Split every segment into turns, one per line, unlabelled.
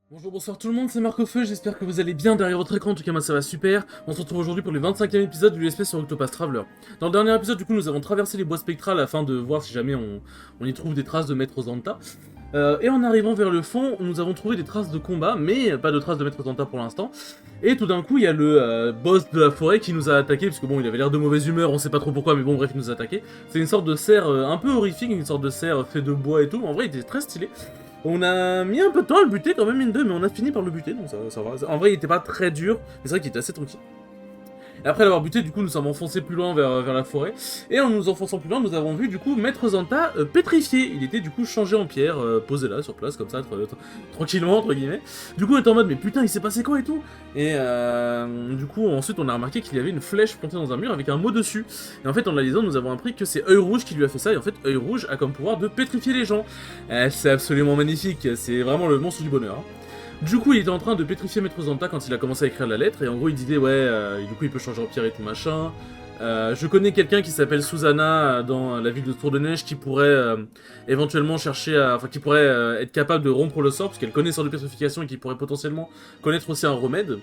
Bonjour, bonsoir tout le monde, c'est Marc-Feu, j'espère que vous allez bien derrière votre écran, en tout cas moi ça va super. On se retrouve aujourd'hui pour le 25e épisode de l'USP sur Octopath Traveler. Dans le dernier épisode, du coup, nous avons traversé les bois spectrales afin de voir si jamais on y trouve des traces de Maître Zanta. Et en arrivant vers le fond, nous avons trouvé des traces de combat, mais pas de traces de Maître Zanta pour l'instant. Et tout d'un coup, il y a le boss de la forêt qui nous a attaqué, parce que bon, il avait l'air de mauvaise humeur, on sait pas trop pourquoi, mais bon, bref, il nous a attaqué. C'est une sorte de cerf un peu horrifique, une sorte de cerf fait de bois et tout, en vrai, il était très stylé. On a mis un peu de temps à le buter quand même, mine de, mais on a fini par le buter, donc ça va. En vrai, il était pas très dur, mais c'est vrai qu'il était assez tranquille. Et après l'avoir buté, du coup, nous sommes enfoncés plus loin vers la forêt. Et en nous enfonçant plus loin, nous avons vu, du coup, Maître Zanta pétrifié. Il était, du coup, changé en pierre, posé là, sur place, comme ça, tranquillement, entre guillemets. Du coup, on était en mode, mais putain, il s'est passé quoi et tout. Et du coup, ensuite, on a remarqué qu'il y avait une flèche plantée dans un mur avec un mot dessus. Et en fait, en la lisant, nous avons appris que c'est Œil Rouge qui lui a fait ça. Et en fait, Œil Rouge a comme pouvoir de pétrifier les gens. C'est absolument magnifique. C'est vraiment le monstre du bonheur. Du coup, il était en train de pétrifier Maître Zanta quand il a commencé à écrire la lettre, et en gros, il disait, ouais, du coup, il peut changer en pierre et tout machin. Je connais quelqu'un qui s'appelle Susanna dans la ville de Tour de Neige qui pourrait éventuellement chercher à... Enfin, qui pourrait être capable de rompre le sort, parce qu'elle connaît le sort de pétrification et qui pourrait potentiellement connaître aussi un remède.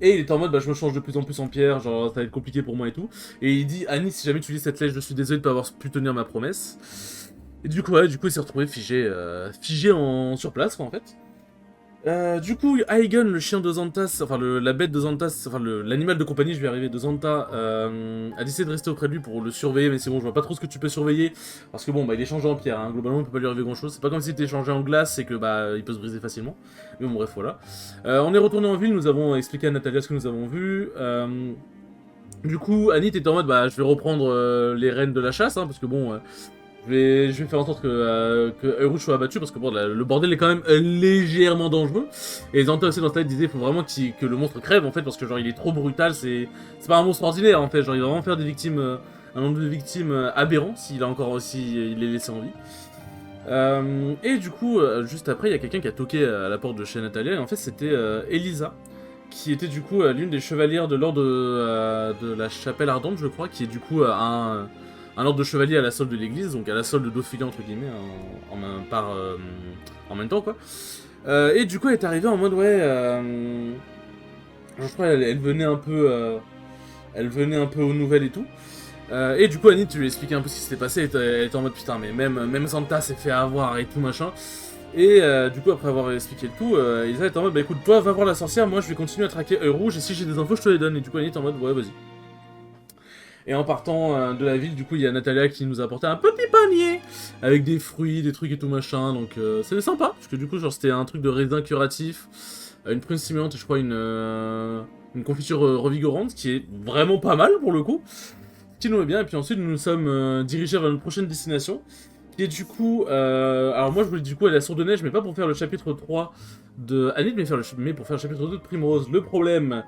Et il était en mode, bah, je me change de plus en plus en pierre, genre, ça va être compliqué pour moi et tout. Et il dit, Annie, si jamais tu lis cette lettre, je suis désolé de pas avoir pu tenir ma promesse. Et du coup, ouais, il s'est retrouvé figé, sur place, quoi, en fait. Du coup, Aigen, le chien de Zantas, enfin la bête de Zantas, enfin l'animal de compagnie, je vais arriver, de Zanta, a décidé de rester auprès de lui pour le surveiller, mais c'est bon, je vois pas trop ce que tu peux surveiller, parce que bon, bah il est changé en pierre, hein, globalement on peut pas lui arriver grand chose, c'est pas comme s'il était changé en glace et que bah il peut se briser facilement, mais bon bref voilà. On est retourné en ville, nous avons expliqué à Natalia ce que nous avons vu, du coup Anit était en mode bah je vais reprendre les rênes de la chasse, hein, parce que bon... je vais faire en sorte que Eurouge soit abattu parce que bon, le bordel est quand même légèrement dangereux. Et les Zanta aussi dans sa tête disaient qu'il faut vraiment que le monstre crève en fait parce que genre il est trop brutal, c'est pas un monstre ordinaire en fait, genre il va vraiment faire des victimes, un nombre de victimes aberrant s'il a encore aussi il est laissé en vie. Et du coup, juste après, il y a quelqu'un qui a toqué à la porte de chez Natalia et en fait c'était Elisa qui était du coup l'une des chevalières de l'ordre de la chapelle ardente je crois, qui est du coup un ordre de chevalier à la solde de l'église, donc à la solde d'Ophélia entre guillemets, en même temps quoi. Et du coup elle est arrivée en mode ouais, je crois elle venait un peu, elle venait un peu aux nouvelles et tout. Et du coup Annie tu lui expliquais un peu ce qui s'était passé, elle était en mode putain mais même Santa s'est fait avoir et tout machin. Et du coup après avoir expliqué le tout, Elisa est en mode bah écoute toi va voir la sorcière, moi je vais continuer à traquer Œil Rouge et si j'ai des infos je te les donne. Et du coup Annie est en mode ouais vas-y. Et en partant de la ville, du coup, il y a Natalia qui nous a apporté un petit panier avec des fruits, des trucs et tout machin. Donc c'est sympa, parce que du coup, genre c'était un truc de raisin curatif, une prune stimulante et je crois une confiture revigorante qui est vraiment pas mal pour le coup, qui nous va bien. Et puis ensuite, nous nous sommes dirigés vers notre prochaine destination, qui est du coup... alors moi, je voulais du coup aller à Sourd de Neige, mais pas pour faire le chapitre 3 de Anid, mais pour faire le chapitre 2 de Primrose. Le problème,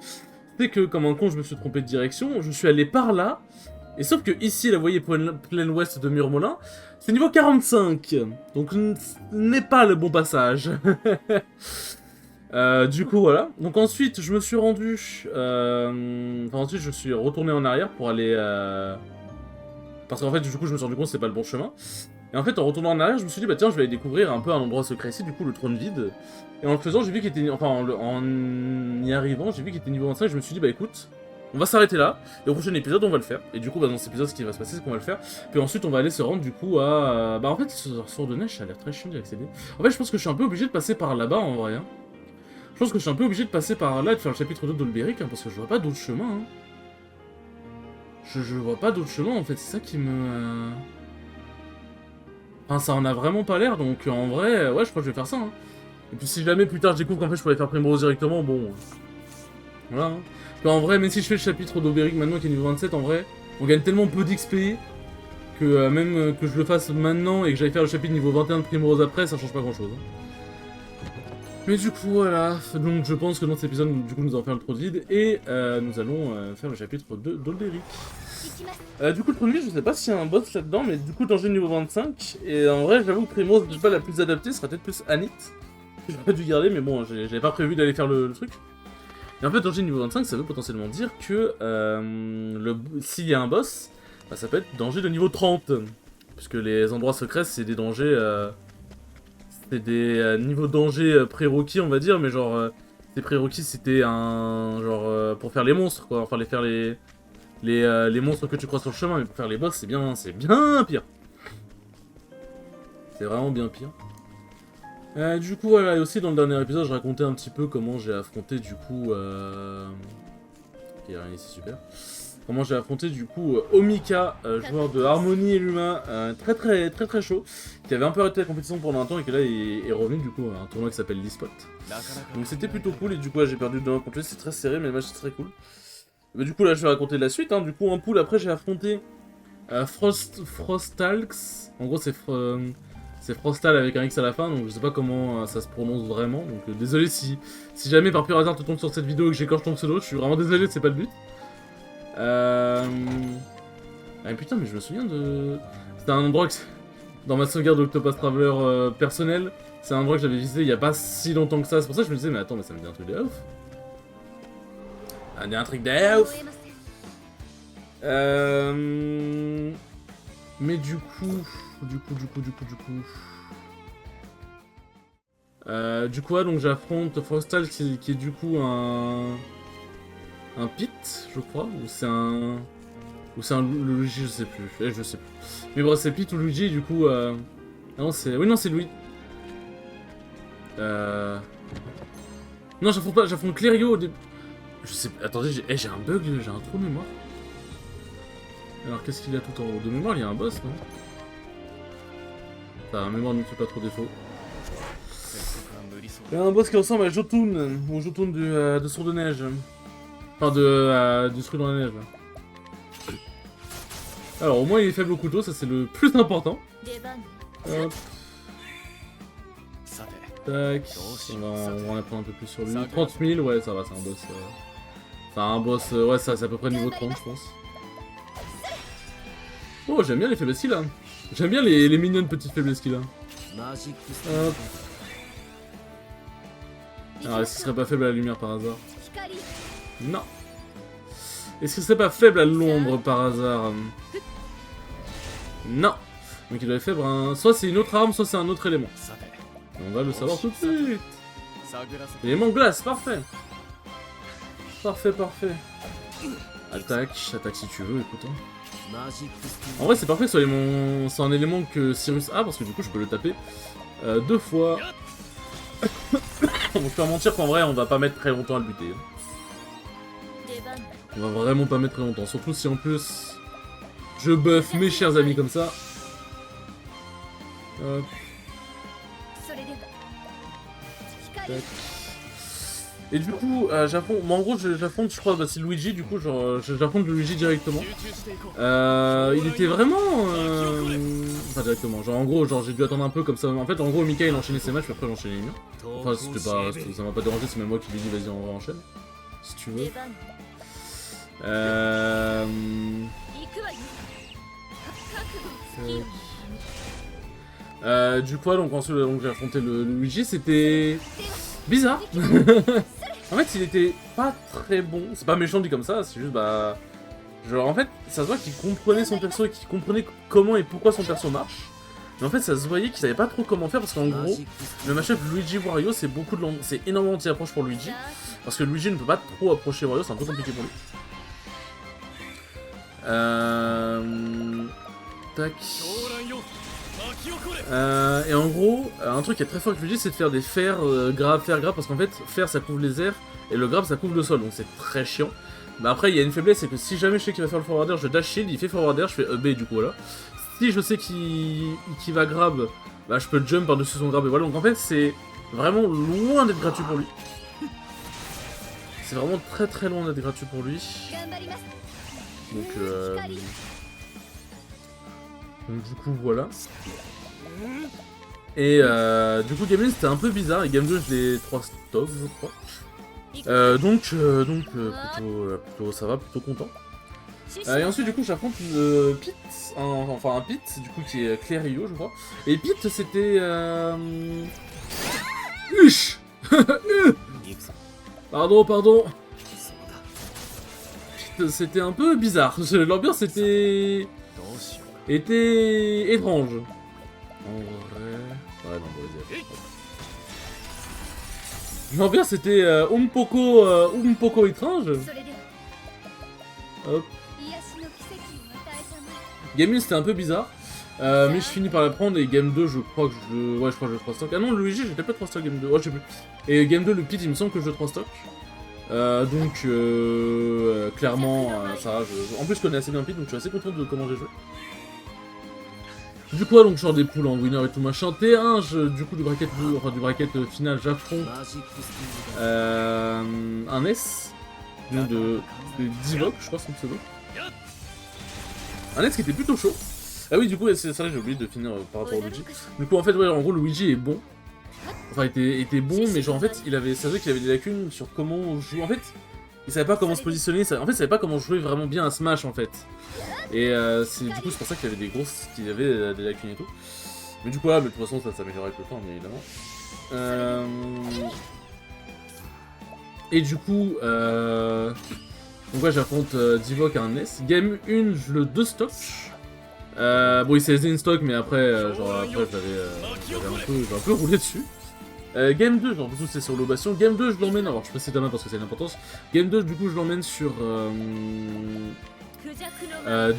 c'est que comme un con je me suis trompé de direction, je suis allé par là, et sauf que ici, là vous voyez plein ouest de Murmolin, c'est niveau 45, donc ce n'est pas le bon passage. Du coup voilà, donc ensuite je me suis rendu, enfin ensuite je suis retourné en arrière pour aller, parce qu'en fait du coup je me suis rendu compte que c'est pas le bon chemin. Et en fait, en retournant en arrière, je me suis dit, bah tiens, je vais aller découvrir un peu un endroit secret ici, du coup, le trône vide. Et en le faisant, j'ai vu qu'il était. Enfin, en y arrivant, j'ai vu qu'il était niveau 25, je me suis dit, bah écoute, on va s'arrêter là, et au prochain épisode, on va le faire. Et du coup, bah, dans cet épisode, ce qui va se passer, c'est qu'on va le faire. Puis ensuite, on va aller se rendre, du coup, à. Bah en fait, ce sort de neige, ça a l'air très chiant d'y accéder. En fait, je pense que je suis un peu obligé de passer par là-bas, en vrai. Hein. Je pense que je suis un peu obligé de passer par là et de faire le chapitre 2 d'Olberic, hein, parce que je vois pas d'autre chemin. Hein. Je vois pas d'autre chemin, en fait, c'est ça qui me. Enfin, ça en a vraiment pas l'air, donc en vrai, ouais, je crois que je vais faire ça. Hein. Et puis si jamais plus tard je découvre qu'en fait je pourrais faire Primrose directement, bon... Voilà. Hein. Puis en vrai, même si je fais le chapitre d'Auberic maintenant qui est niveau 27, en vrai, on gagne tellement peu d'XP que même que je le fasse maintenant et que j'aille faire le chapitre niveau 21 de Primrose après, ça change pas grand chose. Hein. Mais du coup, voilà. Donc je pense que dans cet épisode, du coup, nous allons faire le trou de vide et nous allons faire le chapitre 2 d'Olberic. Du coup, le premier, je sais pas s'il y a un boss là-dedans, mais du coup, danger niveau 25. Et en vrai, j'avoue que Primrose, n'est pas la plus adaptée, ce sera peut-être plus Anit. J'aurais dû garder, mais bon, j'avais pas prévu d'aller faire le truc. Et en fait, danger niveau 25, ça veut potentiellement dire que s'il y a un boss, bah, ça peut être danger de niveau 30. Puisque les endroits secrets, c'est des dangers. c'est des niveaux danger prérequis, on va dire, mais genre, ces prérequis, c'était un... genre, pour faire les monstres, quoi. Enfin, faire les monstres que tu crois sur le chemin, mais pour faire les boss, c'est bien pire. C'est vraiment bien pire. Du coup, voilà, et aussi dans le dernier épisode, je racontais un petit peu comment j'ai affronté, du coup... Ok, il y a rien ici, super. Comment j'ai affronté du coup Omika, joueur de Harmonie et Luma, très chaud, qui avait un peu arrêté la compétition pendant un temps et qui là est revenu du coup à un tournoi qui s'appelle l'eSpot. Donc c'était plutôt cool et du coup j'ai perdu 2-1 contre lui, c'est très serré mais le match c'est très cool. Mais du coup là je vais raconter la suite, hein. Du coup en pool après j'ai affronté Frostalx, en gros c'est Frostal avec un X à la fin, donc je sais pas comment ça se prononce vraiment, donc désolé si jamais par pur hasard tu tombes sur cette vidéo et que j'écorche ton pseudo, je suis vraiment désolé, c'est pas le but. Ah putain, mais je me souviens de... C'était un endroit que... Dans ma sauvegarde d'Octopath Traveler personnel, c'est un endroit que j'avais visité il y a pas si longtemps que ça. C'est pour ça que je me disais, mais attends, mais ça me dit un truc de ouf. Ça me dit un truc de ouf. Mais du coup... donc j'affronte Frostal qui est du coup un pit, je crois, ou c'est un... Ou c'est un Luigi, je sais plus. Je sais plus. Mais bon, c'est Pete ou Luigi, du coup... Non, c'est... Oui, non, c'est Louis. Non, j'affronte Clério au début. Je sais... Attendez, j'ai un bug, j'ai un trou de mémoire. Alors, qu'est-ce qu'il y a tout en haut? De mémoire, il y a un boss, non? La mémoire ne me fait pas trop défaut. Il y a un boss qui ressemble à Jotun, au Jotun de Sourd de Neige. Enfin, du Truc dans la neige, là. Alors au moins il est faible au couteau, ça c'est le plus important. Hop. Tac. On va en apprendre un peu plus sur lui. 30 000, ouais ça va, c'est un boss. Enfin un boss, ouais ça c'est à peu près niveau 30 je pense. Oh j'aime bien les faiblesses qu'il a. J'aime bien les mignonnes petites faiblesses qu'il a. Hop. Alors est-ce qu'il serait pas faible à la lumière par hasard? Non. Est-ce qu'il serait pas faible à l'ombre par hasard? Non. Donc il doit être faible à soit c'est une autre arme, soit c'est un autre élément. On va le savoir tout de suite. Élément glace, parfait. Parfait. Attaque si tu veux, écoute. En vrai c'est parfait que ce soit c'est un élément que Cyrus a, parce que du coup je peux le taper 2 fois. Donc je peux mentir qu'en vrai on va pas mettre très longtemps à le buter. On va vraiment pas mettre très longtemps, surtout si en plus je buff mes chers amis comme ça. Hop. Tac. Et du coup, j'affronte. Bon, en gros, j'affronte, je crois, bah, c'est Luigi, du coup, genre, j'affronte Luigi directement. Il était vraiment. Enfin, directement. Genre, en gros, genre, j'ai dû attendre un peu comme ça. En fait, en gros, Mika il enchaînait ses matchs, puis après, j'enchaînais les miens. Enfin, ça m'a pas dérangé, c'est même moi qui lui ai dit, vas-y, on enchaîne. Si tu veux. Du coup, donc ensuite j'ai affronté le Luigi, c'était bizarre. En fait, il était pas très bon. C'est pas méchant dit comme ça, c'est juste bah genre en fait, ça se voit qu'il comprenait son perso et qu'il comprenait comment et pourquoi son perso marche. Mais en fait, ça se voyait qu'il savait pas trop comment faire parce qu'en gros, le match-up Luigi Wario, c'est c'est énormément anti-approche pour Luigi parce que Luigi ne peut pas trop approcher Wario, c'est un peu compliqué pour lui. Tac. Et en gros, un truc qui est très fort avec Luigi, c'est de faire des fers grab, parce qu'en fait, fer ça couvre les airs et le grab ça couvre le sol, donc c'est très chiant. Mais après, il y a une faiblesse, c'est que si jamais je sais qu'il va faire le forward air, je dash shield, il fait forward air, je fais B du coup voilà. Si je sais qu'il va grab, bah je peux jump par-dessus son grab et voilà. Donc en fait, c'est vraiment loin d'être gratuit pour lui. C'est vraiment très loin d'être gratuit pour lui. Donc du coup voilà. Et du coup Game 1 c'était un peu bizarre et Game 2 je l'ai 3 stop je crois. Plutôt ça va, plutôt content. Et ensuite du coup j'affronte Pete, un Pete du coup qui est Clério je crois. Et Pete c'était Pardon. C'était un peu bizarre. L'ambiance était étrange. En vrai. Ouais, non, bon, vas-y. Je m'en bien, c'était un poco étrange. Hop. Game 1 c'était un peu bizarre. Mais je finis par la prendre et Game 2 je crois que je... Ouais je crois que je 3 stocks. Ah non Luigi j'étais pas 3 stocks Game 2, ouais je sais plus. Et Game 2 le pit il me semble que je 3 stocks. Clairement ça en plus je connais assez bien pit donc je suis assez content de comment j'ai joué. Du coup donc je sors des poules en winner et tout machin. T1 du coup du bracket final j'affronte un S de Divok je crois son pseudo. Un S qui était plutôt chaud. Ah oui, du coup, c'est ça, j'ai oublié de finir par rapport au Luigi. Du coup, en fait, ouais, en gros, Luigi est bon. Enfin, était bon, mais genre, en fait, ça veut dire qu'il avait des lacunes sur comment jouer. En fait, il savait pas comment se positionner. En fait, il savait pas comment jouer vraiment bien à Smash, en fait. Et du coup, c'est pour ça qu'il avait qu'il avait des lacunes et tout. Mais du coup, là, mais de toute façon, ça s'améliore avec le temps, bien évidemment. Et du coup, donc ouais, j'affronte Divok à un S. Game 1, je le 2 stock. Bon, il s'est laissé une stock, mais après, après, j'avais un peu roulé dessus. Game 2, genre, tout c'est sur l'obation. Game 2, je l'emmène, alors je précise ta main parce que c'est l'importance. Game 2, du coup, je l'emmène sur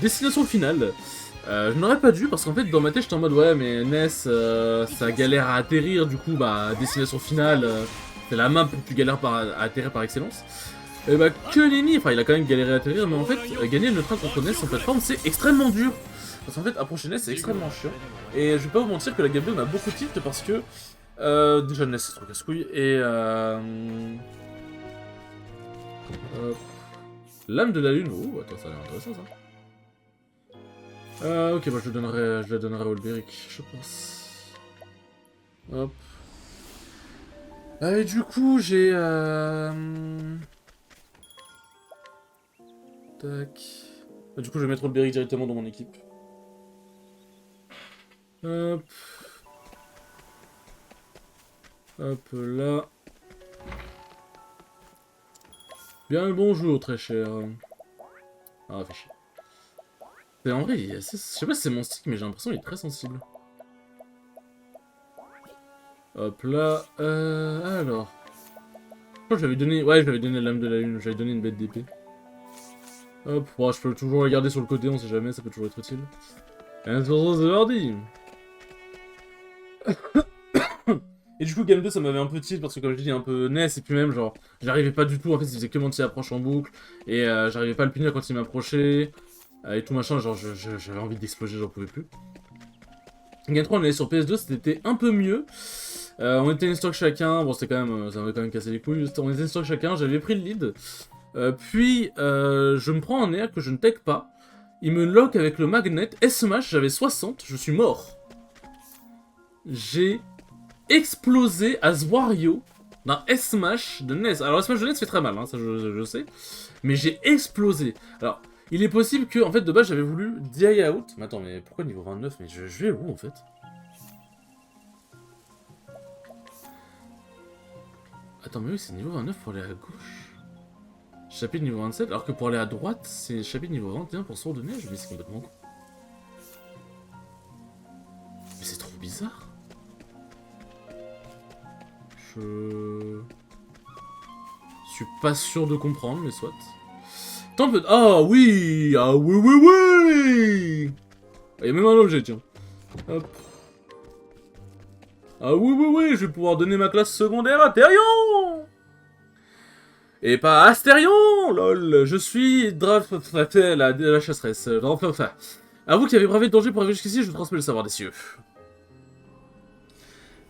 destination finale. Je n'aurais pas dû parce qu'en fait, dans ma tête, j'étais en mode ouais, mais Ness, ça galère à atterrir, du coup, bah, destination finale, c'est la map plus galère à atterrir par excellence. Et bah, que nenni, enfin, il a quand même galéré à atterrir, mais en fait, gagner le train contre Ness en plateforme, c'est extrêmement dur. Parce qu'en fait, approcher Ness, c'est extrêmement chiant. Et je vais pas vous mentir que la game 2 m'a beaucoup tilt parce que... déjà, Ness, c'est trop casse-couille. Et... L'âme de la lune. Oh, attends, ça a l'air intéressant, ça. Ok, bah je le donnerai à Olberic, je pense. Hop. Et du coup, j'ai... Tac... Du coup, je vais mettre Olberic directement dans mon équipe. Hop. Hop là. Bien le bonjour, très cher. Ah, fait chier. Et en vrai, je sais pas si c'est mon stick, mais j'ai l'impression qu'il est très sensible. Hop là. Alors. Je crois que j'avais donné... Ouais, je lui avais donné l'âme de la lune. J'avais donné une bête d'épée. Hop, bon, je peux toujours regarder sur le côté, on sait jamais, ça peut toujours être utile. Et c'est mardi. Et du coup, Game 2, ça m'avait un peu tilt parce que, comme je dis, un peu NES, et puis même, genre, j'arrivais pas du tout, en fait, il faisait que mon petit approche en boucle, et j'arrivais pas à le punir quand il m'approchait, et tout machin, genre, j'avais envie d'exploser, j'en pouvais plus. Game 3, on allait sur PS2, c'était un peu mieux. On était une stock chacun, bon, c'était quand même, ça m'avait quand même cassé les couilles, on était une stock chacun, j'avais pris le lead, puis je me prends un air que je ne tech pas, il me lock avec le magnet, S-Smash, j'avais 60, je suis mort. J'ai explosé as Wario d'un S-Smash de NES. Alors, S-Smash de NES fait très mal, hein, ça je sais. Mais j'ai explosé. Alors, il est possible que, en fait, de base, j'avais voulu DI out. Mais attends, mais pourquoi niveau 29? Mais je vais où, en fait? Attends, mais oui, c'est niveau 29 pour aller à gauche. Chapitre niveau 27, alors que pour aller à droite, c'est chapitre niveau 21 pour Sword de Neige. Mais c'est complètement con. Mais c'est trop bizarre. Je suis pas sûr de comprendre, mais soit. Tant peut... Ah oui! Ah oui, oui, oui! Il y a même un objet, tiens. Hop. Ah oui, oui, oui, je vais pouvoir donner ma classe secondaire à Therion! Et pas Astérion! Lol, je suis Draft... la chasseresse. À vous qui avez bravé le danger pour arriver jusqu'ici, je vous transmets le savoir des cieux.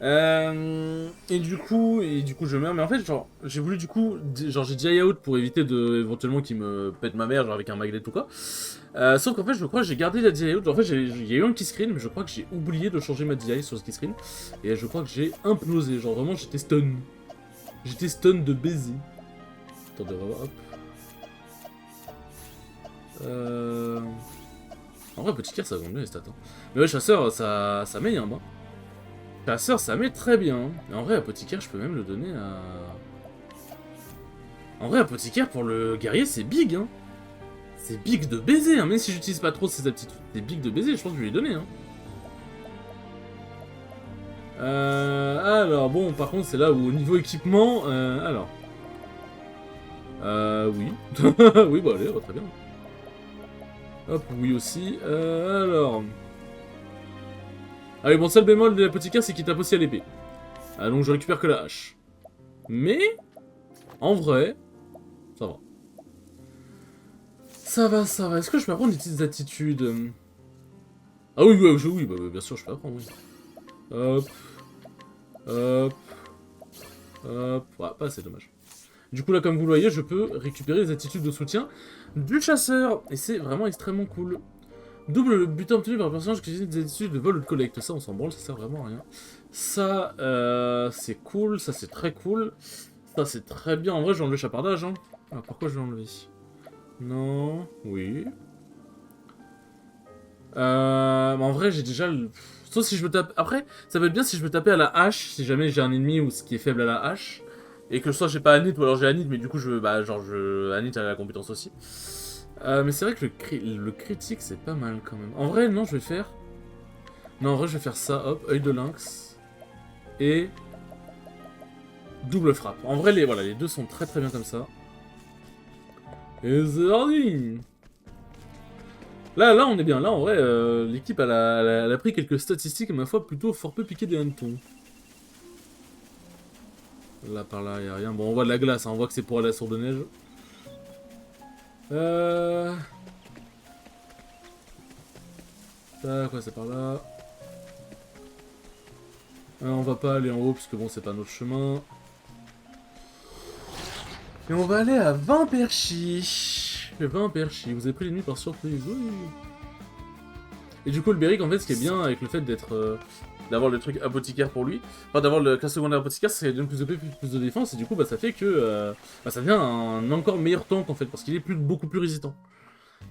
Et du coup je meurs, mais en fait genre j'ai voulu du coup genre j'ai DI out pour éviter de éventuellement qu'il me pète ma mère genre avec un magnet ou quoi. Sauf qu'en fait je crois que j'ai gardé la DI out, en fait il y a eu un petit screen mais je crois que j'ai oublié de changer ma DI sur ce petit screen et je crois que j'ai implosé, genre vraiment j'étais stun. J'étais stun de baiser. Attendez, on va voir, hop. En vrai petit cœur ça va bien les stats hein. Mais ouais chasseur ça met un bain. Chasseur, ça met très bien. Et en vrai, apothicaire, je peux même le donner à... En vrai, apothicaire, pour le guerrier, c'est big, hein. C'est big de baiser, hein. Même si j'utilise pas trop ses aptitudes, c'est big de baiser, je pense que je vais lui donner, hein. Alors, bon, par contre, c'est là où, au niveau équipement, alors... oui. Oui, bah allez, très bien. Hop, oui aussi. Alors... Ah oui, bon, seul bémol de l'apothicaire, c'est qu'il tape aussi à l'épée. Ah, donc je récupère que la hache. Mais, en vrai, ça va. Ça va, ça va. Est-ce que je peux apprendre des petites attitudes? Ah oui, oui, oui, bah, bien sûr, je peux apprendre, oui. Hop. Hop. Hop. Ouais, pas assez dommage. Du coup, là, comme vous le voyez, je peux récupérer les attitudes de soutien du chasseur. Et c'est vraiment extrêmement cool. Double le butin obtenu par le personnage qui utilise des attitudes de vol ou de collecte. Ça, on s'en branle, ça sert vraiment à rien. Ça, c'est cool. Ça, c'est très cool. Ça, c'est très bien. En vrai, je vais enlever chapardage, hein. Ah, pourquoi je vais enlever? Non. Oui. En vrai, j'ai déjà le... Sauf si je me tape... Après, ça peut être bien si je me tapais à la hache, si jamais j'ai un ennemi ou ce qui est faible à la hache. Et que soit j'ai pas Anit, ou alors j'ai Anit, mais du coup, Anit a la compétence aussi. Mais c'est vrai que le critique, c'est pas mal quand même. En vrai, non, je vais faire... Non, en vrai, je vais faire ça, hop, œil de lynx. Et... double frappe. En vrai, voilà, les deux sont très très bien comme ça. Et c'est parti. Là, on est bien. Là, en vrai, l'équipe, elle a pris quelques statistiques, ma foi, plutôt fort peu piquées des hannetons. Là, par là, y a rien. Bon, on voit de la glace, hein. On voit que c'est pour aller à la sourde de neige. Ça, quoi, c'est par là. On va pas aller en haut, parce que bon, c'est pas notre chemin. Et on va aller à 20 perchis. 20 perchis. Vous avez pris l'ennemi par surprise, oui. Et du coup, le Béric, en fait, ce qui est bien avec le fait d'être... d'avoir le truc apothicaire pour lui, enfin d'avoir le classe secondaire apothicaire, ça donne plus de PV, plus de défense, et du coup, bah, ça fait que... ça devient un encore meilleur tank, en fait, parce qu'il est beaucoup plus résistant.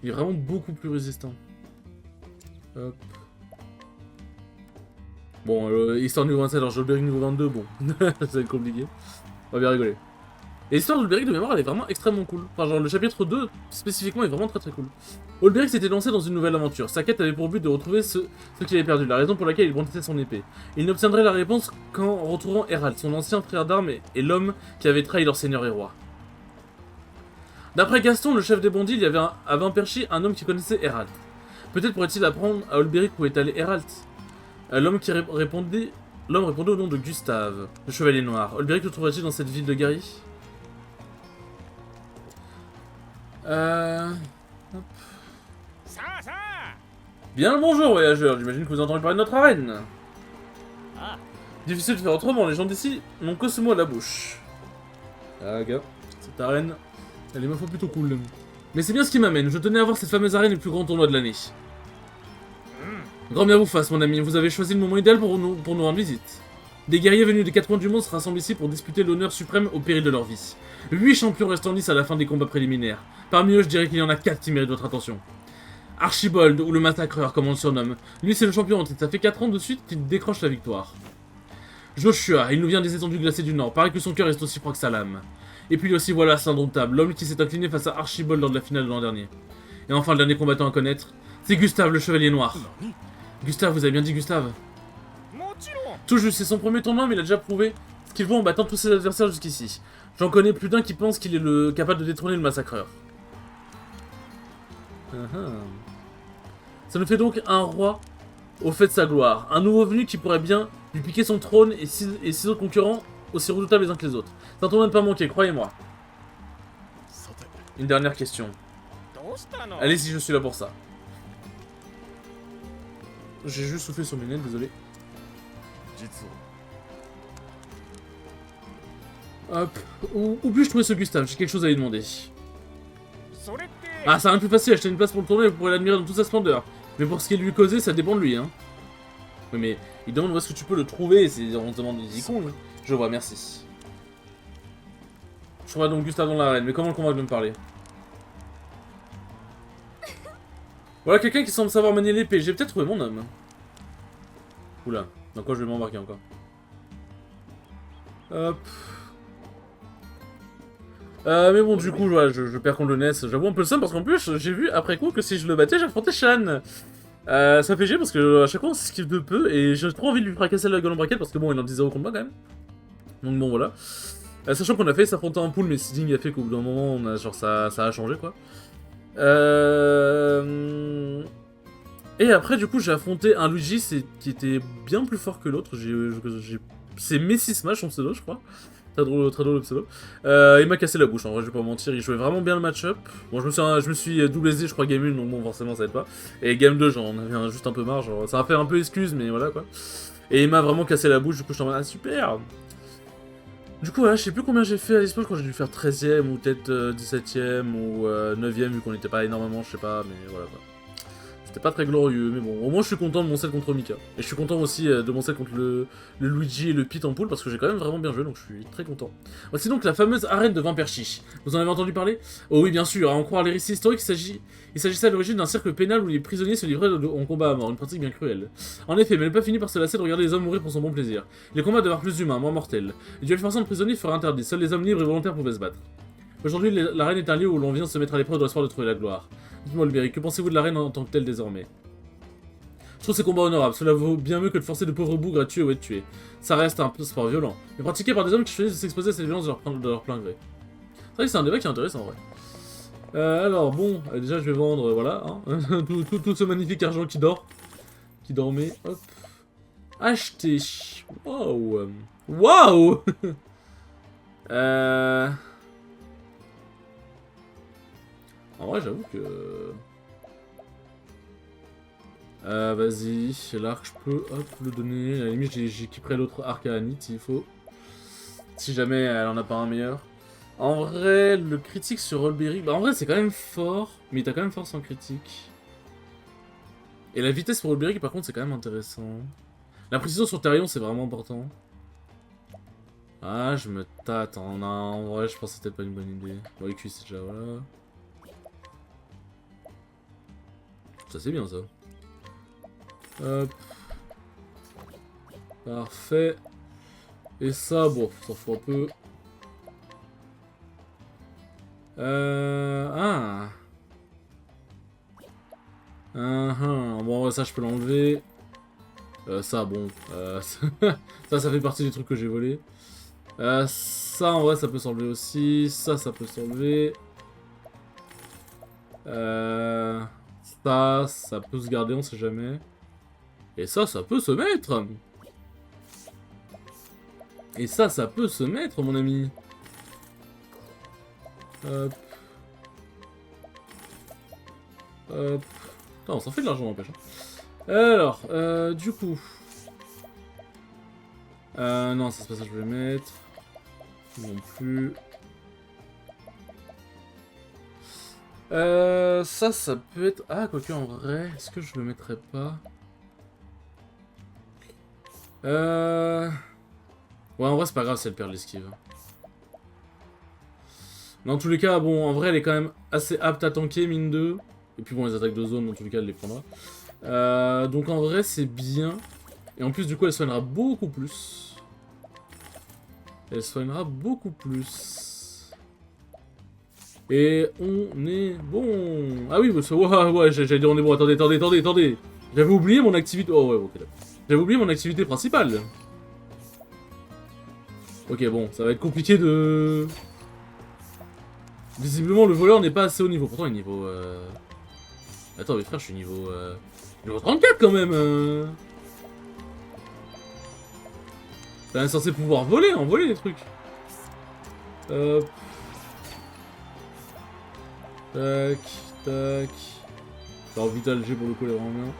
Il est vraiment beaucoup plus résistant. Hop. Bon, histoire niveau 27, alors j'ai le Béric niveau 22, bon, ça va être compliqué. On va bien rigoler. Et l'histoire d'Olberic de mémoire, elle est vraiment extrêmement cool. Enfin, genre, le chapitre 2, spécifiquement, est vraiment très très cool. Olberic s'était lancé dans une nouvelle aventure. Sa quête avait pour but de retrouver ce qu'il avait perdu, la raison pour laquelle il brandissait son épée. Il n'obtiendrait la réponse qu'en retrouvant Herald, son ancien frère d'armes et l'homme qui avait trahi leur seigneur et roi. D'après Gaston, le chef des bandits, il y avait à Vinperchi un homme qui connaissait Herald. Peut-être pourrait-il apprendre à Olberic où est allé Herald. L'homme répondait au nom de Gustave, le chevalier noir. Olberic le trouverait-il dans cette ville de Gary? Hop. Bien le bonjour, voyageurs. J'imagine que vous avez entendu parler de notre arène. Ah. Difficile de faire autrement, les gens d'ici n'ont que ce mot à la bouche. Ah, gars, cette arène, elle est ma foi plutôt cool. Mais c'est bien ce qui m'amène. Je tenais à voir cette fameuse arène et le plus grand tournoi de l'année. Grand bien vous fasse, mon ami. Vous avez choisi le moment idéal pour nous rendre visite. Des guerriers venus des quatre coins du monde se rassemblent ici pour disputer l'honneur suprême au péril de leur vie. 8 champions restent en lice à la fin des combats préliminaires. Parmi eux, je dirais qu'il y en a 4 qui méritent votre attention. Archibald, ou le massacreur comme on le surnomme. Lui, c'est le champion en tête. Ça fait 4 ans de suite qu'il décroche la victoire. Joshua, il nous vient des étendues glacées du Nord. Paraît que son cœur est aussi froid que sa lame. Et puis aussi, voilà, c'est indomptable, l'homme qui s'est incliné face à Archibald lors de la finale de l'an dernier. Et enfin, le dernier combattant à connaître, c'est Gustave, le chevalier noir. Gustave, vous avez bien dit Gustave? Tout juste, c'est son premier tournoi, mais il a déjà prouvé ce qu'il vaut en battant tous ses adversaires jusqu'ici. J'en connais plus d'un qui pense qu'il est capable de détrôner le massacreur. Ça nous fait donc un roi au fait de sa gloire. Un nouveau venu qui pourrait bien lui piquer son trône et six autres concurrents aussi redoutables les uns que les autres. C'est un tournoi ne pas manquer, croyez-moi. Une dernière question. Allez-y, je suis là pour ça. J'ai juste soufflé sur mes lunettes, désolé. Hop. Où puis-je trouver ce Gustave? J'ai quelque chose à lui demander. Ah, ça rien de plus facile, acheter une place pour le tournoi et vous pourrez l'admirer dans toute sa splendeur. Mais pour ce qui est de lui causer, ça dépend de lui, hein. Oui, mais il demande où est-ce que tu peux le trouver, on se demande des icônes. Je vois, merci. Je trouverai donc Gustave dans l'arène, mais comment le convaincre de me parler? Voilà quelqu'un qui semble savoir manier l'épée, j'ai peut-être trouvé mon homme. Oula, dans quoi je vais m'embarquer encore? Hop. Mais bon, du coup, voilà, je perds contre le NES. J'avoue un peu le seum parce qu'en plus, j'ai vu après coup que si je le battais, j'affrontais Shan. Ça fait chier parce que à chaque fois on s'esquive de peu et j'ai trop envie de lui fracasser la gueule en braquette parce que bon, il en dit 0 contre moi quand même. Donc bon, voilà. Sachant qu'on a fait s'affronter en pool, mais seeding a fait qu'au bout d'un moment, on a, genre, ça a changé quoi. Et après, du coup, j'ai affronté un Luigi qui était bien plus fort que l'autre. C'est Messi Smash, son pseudo, je crois. Très drôle le pseudo. Il m'a cassé la bouche, en vrai, je vais pas mentir. Il jouait vraiment bien le match-up. Bon, je me suis double SD, je crois, game 1, donc bon, forcément, ça aide pas. Et game 2, j'en avais juste un peu marre. Genre, ça m'a fait un peu excuse, mais voilà quoi. Et il m'a vraiment cassé la bouche, du coup, je suis en mode, ah super! Du coup, voilà, je sais plus combien j'ai fait à l'espoir, quand j'ai dû faire 13ème ou peut-être 17ème ou 9ème, vu qu'on était pas énormément, je sais pas, mais voilà quoi. C'était pas très glorieux, mais bon, au moins je suis content de mon set contre Mika. Et je suis content aussi de mon set contre le Luigi et le Pete en pool, parce que j'ai quand même vraiment bien joué, donc je suis très content. Voici donc la fameuse arène de Vamperchi. Vous en avez entendu parler? Oh oui, bien sûr, à en croire les récits historiques, il s'agissait à l'origine d'un cercle pénal où les prisonniers se livraient en combat à mort, une pratique bien cruelle. En effet, mais elle n'a pas fini par se lasser de regarder les hommes mourir pour son bon plaisir. Les combats devinrent plus humains, moins mortels. Les duels forçants de prisonniers furent interdits, seuls les hommes libres et volontaires pouvaient se battre. Aujourd'hui, l'arène est un lieu où l'on vient se mettre à l'épreuve dans l'espoir de trouver la gloire. Dites-moi, Olberic, que pensez-vous de l'arène en tant que telle désormais? Je trouve ces combats honorables, cela vaut bien mieux que de forcer de pauvres bougres à tuer ou être tués. Ça reste un peu sport violent, mais pratiqué par des hommes qui choisissent de s'exposer à cette violence de leur plein gré. C'est vrai que c'est un débat qui est intéressant en vrai. Alors bon, déjà je vais vendre, voilà, hein, tout ce magnifique argent qui dort. Qui dormait, hop. Acheter. Wow. Wow. En vrai j'avoue que... vas-y, l'arc, je peux hop, le donner. À la limite, j'équiperai l'autre arc à Anit s'il faut. Si jamais elle en a pas un meilleur. En vrai, le critique sur Olberic, bah en vrai, c'est quand même fort, mais il t'a quand même force en critique. Et la vitesse pour Olberic, par contre, c'est quand même intéressant. La précision sur Therion, c'est vraiment important. Ah, je me tâte. En vrai, je pense que c'était pas une bonne idée. Bon, les cuisses, c'est déjà, voilà. Ça, c'est bien, ça. Hop. Parfait. Et ça, bon, ça fout un peu. Ah. Bon, ça, je peux l'enlever. Ça, bon. Ça fait partie des trucs que j'ai volés. Ça, en vrai, ça peut s'enlever aussi. Ça peut s'enlever. Ça peut se garder, on sait jamais. Et ça peut se mettre. Et ça peut se mettre, mon ami. Hop. Hop. Putain, on s'en fait de l'argent, n'empêche. Alors, du coup... non, c'est pas ça que je voulais mettre. Non plus. Ça peut être... Ah, quoique, en vrai, est-ce que je le mettrais pas? Ouais, en vrai, c'est pas grave si elle perd l'esquive. Dans tous les cas, bon, en vrai, elle est quand même assez apte à tanker, mine 2. Et puis bon, les attaques de zone, dans tous les cas, elle les prendra. Donc en vrai, c'est bien. Et en plus, du coup, elle soignera beaucoup plus. Elle soignera beaucoup plus. Et on est bon. Ah oui, parce que, ouais, j'allais dire on est bon. Attendez. J'avais oublié mon activité... Oh ouais, ok, d'accord. J'avais oublié mon activité principale. Ok, bon, ça va être compliqué de... Visiblement, le voleur n'est pas assez haut niveau. Pourtant, il est niveau... Attends, mais frère, je suis niveau... Niveau 34 quand même. T'es censé pouvoir envoler les trucs. Hop. Tac. Alors, Vital G pour le coup, elle est vraiment bien.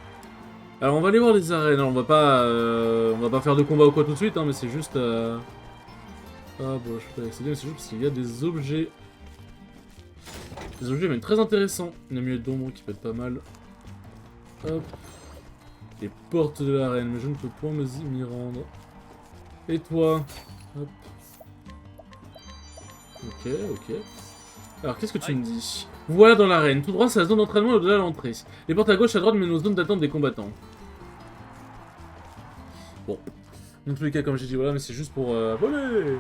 Alors, on va aller voir les arènes. Alors, on va pas faire de combat ou quoi tout de suite, hein, mais c'est juste... Ah bon, je peux pas accéder, mais c'est juste parce qu'il y a des objets. Des objets même très intéressants. Une amulette d'ombre qui peut être pas mal. Hop. Les portes de l'arène, mais je ne peux point m'y rendre. Et toi? Hop. Ok. Alors, qu'est-ce que tu me dis? Voilà dans l'arène. Tout droit, c'est la zone d'entraînement et au-delà de l'entrée. Les portes à gauche et à droite mènent aux zones d'attente des combattants. Bon. Dans tous les cas, comme j'ai dit, voilà, mais c'est juste pour voler.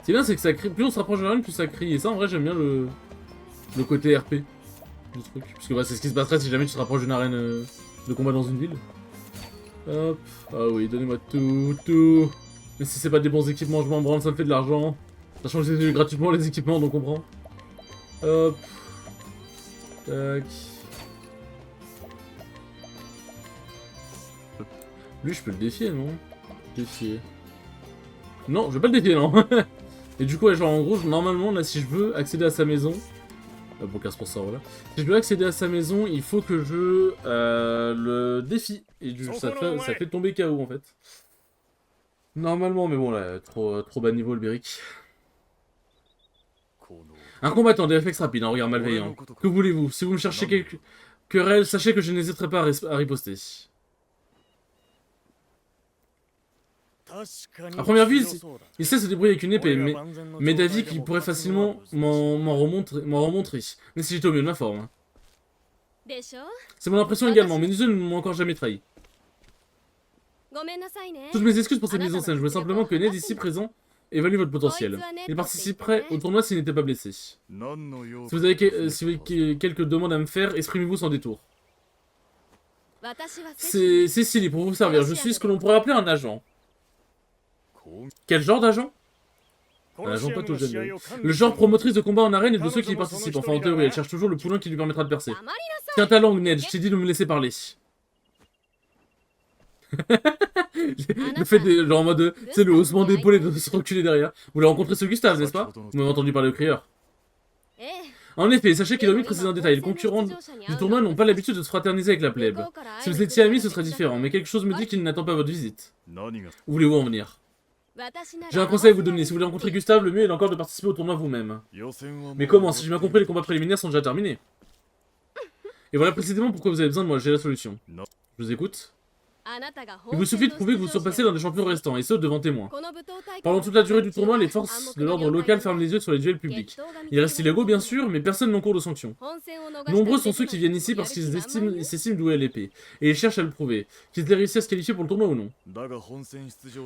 C'est bien, c'est que ça crie. Plus on se rapproche de l'arène, plus ça crie. Et ça, en vrai, j'aime bien le côté RP. du truc. Parce que bah, c'est ce qui se passerait si jamais tu te rapproches d'une arène de combat dans une ville. Hop. Ah oui, donnez-moi tout. Mais si c'est pas des bons équipements, je m'en branle, ça me fait de l'argent. Sachant que j'ai eu gratuitement les équipements, donc on prend. Hop. Tac. Lui, je peux le défier, non? Défier. Non, je vais pas le défier, non. Et du coup, ouais, genre, en gros, normalement, là, si je veux accéder à sa maison... bon, 15%, voilà. Si je veux accéder à sa maison, il faut que je le défie. Et ça fait tomber KO, en fait. Normalement, mais bon, là, trop bas niveau, le Béric. Un combattant, des réflexes rapides, un regard malveillant. Que voulez-vous? Si vous me cherchez quelque querelle, sachez que je n'hésiterai pas à riposter. À première vue, il sait se débrouiller avec une épée, mais d'avis qu'il pourrait facilement m'en remontrer. Mais si j'étais au mieux de ma forme. C'est mon impression également, mais nous ne m'ont encore jamais trahi. Toutes mes excuses pour cette mise en scène, je veux simplement que Ned, ici présent, évalue votre potentiel. Il participerait au tournoi s'il n'était pas blessé. Si vous avez quelques demandes à me faire, exprimez-vous sans détour. C'est Cécilie, pour vous servir. Je suis ce que l'on pourrait appeler un agent. Quel genre d'agent? Un agent pathogène. Le genre promotrice de combat en arène et de ceux qui y participent. Enfin, en théorie, elle cherche toujours le poulain qui lui permettra de percer. Tiens ta langue, Ned, je t'ai dit de me laisser parler. Le fait de, genre en mode, tu sais, le haussement d'épaule et de se reculer derrière. Vous l'avez rencontré ce Gustave, n'est-ce pas? Vous m'avez entendu parler au crieur. En effet, sachez qu'il a omis de préciser un détail. Les concurrents du tournoi n'ont pas l'habitude de se fraterniser avec la plèbe. Si vous étiez amis, ce serait différent, mais quelque chose me dit qu'il n'attend pas votre visite. Où voulez-vous en venir? J'ai un conseil à vous donner. Si vous voulez rencontrer Gustave, le mieux est encore de participer au tournoi vous-même. Mais comment? Si j'ai bien compris, les combats préliminaires sont déjà terminés. Et voilà précisément pourquoi vous avez besoin de moi. J'ai la solution. Je vous écoute. Il vous suffit de prouver que vous surpassez l'un des champions restants, et ce, devant témoins. Pendant toute la durée du tournoi, les forces de l'ordre local ferment les yeux sur les duels publics. Ils restent illégaux, bien sûr, mais personne n'encourt de sanctions. Nombreux sont ceux qui viennent ici parce qu'ils s'estiment doués à l'épée, et ils cherchent à le prouver, qu'ils aient réussi à se qualifier pour le tournoi ou non.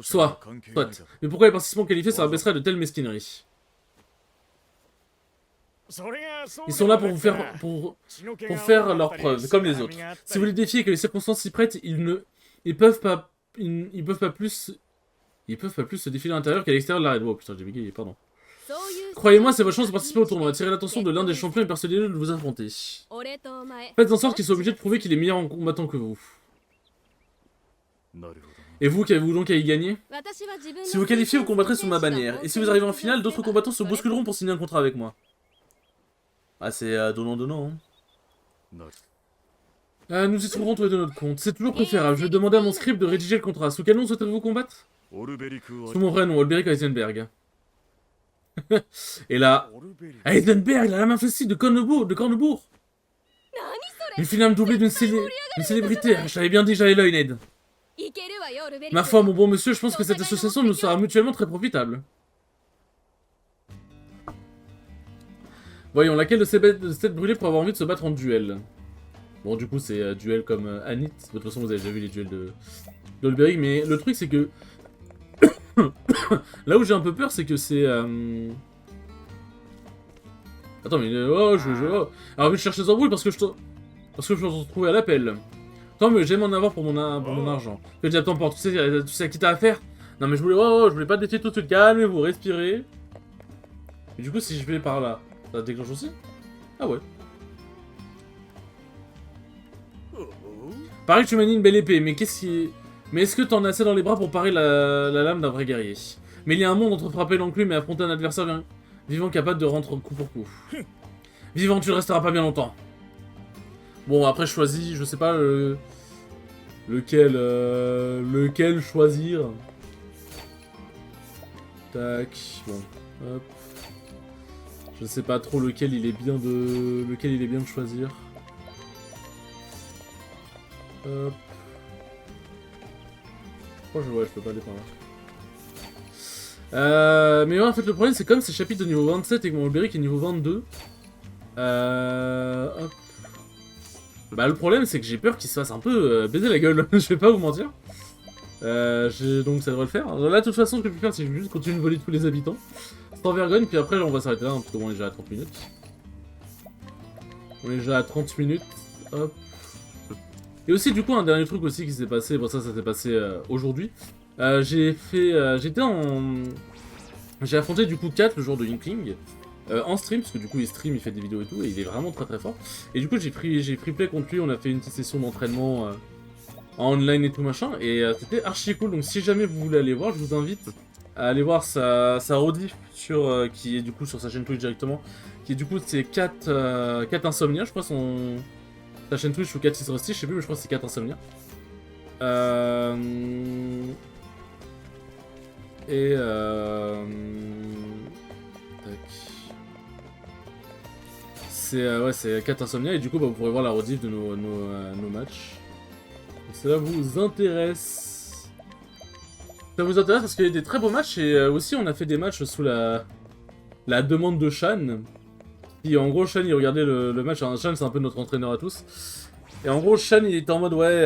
Soit. Mais pourquoi les participants qualifiés se rabaisseraient à de telles mesquineries? Ils sont là pour vous faire leurs preuves, comme les autres. Si vous les défiez et que les circonstances s'y prêtent, ils peuvent pas plus se défiler à l'intérieur qu'à l'extérieur de l'arène. Oh putain, j'ai bégayé, pardon. Croyez-moi, c'est votre chance de participer au tournoi. Attirez l'attention de l'un des champions et persuadez-le de vous affronter. Faites en sorte qu'il soit obligé de prouver qu'il est meilleur en combattant que vous. Et vous, qu'avez-vous donc à y gagner? Si vous qualifiez, vous combattrez sous ma bannière. Et si vous arrivez en finale, d'autres combattants se bousculeront pour signer un contrat avec moi. Ah, c'est donnant. Nous y trouverons tous les deux notre compte. C'est toujours préférable. Je vais demander à mon script de rédiger le contrat. Sous quel nom souhaitez-vous combattre? Sous mon vrai nom, Olberic Heisenberg. Et là... Heisenberg, la main facile de Cornebourg. Une finale doublée d'une célébrité. Je t'avais bien dit, j'avais l'œil, Ned. Ma foi, mon bon monsieur, je pense que cette association nous sera mutuellement très profitable. Voyons, laquelle de ces têtes brûlées pour avoir envie de se battre en duel? Bon, du coup, c'est duel comme Anit. De toute façon, vous avez déjà vu les duels d'Olberic, mais le truc, c'est que... Là où j'ai un peu peur, c'est que c'est... Attends, mais... Oh, oh. Alors, je cherche les embrouilles parce que je me retrouve à l'appel. Tant mieux, j'aime en avoir pour mon argent. Que dis t'en porte, tu sais à qui t'as affaire? Non, mais je voulais pas te défier tout de suite. Calmez-vous, respirez. Et du coup, si je vais par là, ça déclenche aussi? Ah ouais. Pareil que tu manies une belle épée, mais qu'est-ce qui... Mais est-ce que t'en as assez dans les bras pour parer la lame d'un vrai guerrier? Mais il y a un monde entre frapper l'enclume et affronter un adversaire vivant capable de rentrer coup pour coup. Vivant, tu ne resteras pas bien longtemps. Bon, après, choisis, je sais pas, lequel choisir. Tac, bon, hop. Je sais pas trop lequel il est bien de choisir. Hop. Oh, je peux pas aller par là. Mais ouais, en fait, le problème, c'est comme ces chapitres de niveau 27 et que mon Olberic est niveau 22. Hop. Bah, le problème, c'est que j'ai peur qu'il se fasse un peu baiser la gueule. Je vais pas vous mentir. Donc, ça devrait le faire. Là, de toute façon, ce que je vais faire, c'est que je vais juste continuer de voler tous les habitants. Sans vergogne, puis après, on va s'arrêter là, parce que bon, on est déjà à 30 minutes. On est déjà à 30 minutes. Hop. Et aussi, du coup, un dernier truc aussi qui s'est passé, bon ça s'est passé aujourd'hui. J'étais en... J'ai affronté du coup Kat, le joueur de Inkling, en stream, parce que du coup il stream, il fait des vidéos et tout, et il est vraiment très très fort. Et du coup j'ai pris play contre lui, on a fait une petite session d'entraînement en online et tout machin, et c'était archi cool, donc si jamais vous voulez aller voir, je vous invite à aller voir sa rediff sur, qui est du coup sur sa chaîne Twitch directement, qui est du coup c'est Kat Insomnia, je crois sa chaîne Twitch ou Kat is Rusty, je sais plus, mais je crois que c'est Kat Insomnia. Tac. C'est 4 Insomnia et du coup bah, vous pourrez voir la rediff de nos matchs. Et cela vous intéresse. Ça vous intéresse parce qu'il y a des très beaux matchs et aussi on a fait des matchs sous la demande de Shan. Qui en gros Shan il regardait le match, hein, Shan c'est un peu notre entraîneur à tous. Et en gros Shan il était en mode ouais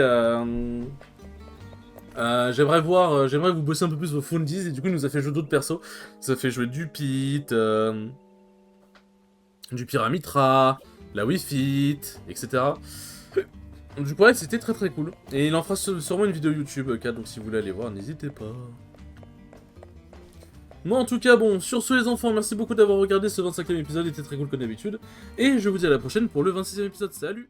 j'aimerais vous bosser un peu plus vos fundies et du coup il nous a fait jouer d'autres persos. Ça fait jouer du Pit, du Pyramitra, la Wi-Fi, etc. Du coup ouais c'était très très cool. Et il en fera sûrement une vidéo YouTube, donc si vous voulez aller voir, n'hésitez pas. Moi en tout cas bon, sur ce les enfants, merci beaucoup d'avoir regardé ce 25e épisode, il était très cool comme d'habitude. Et je vous dis à la prochaine pour le 26e épisode, salut!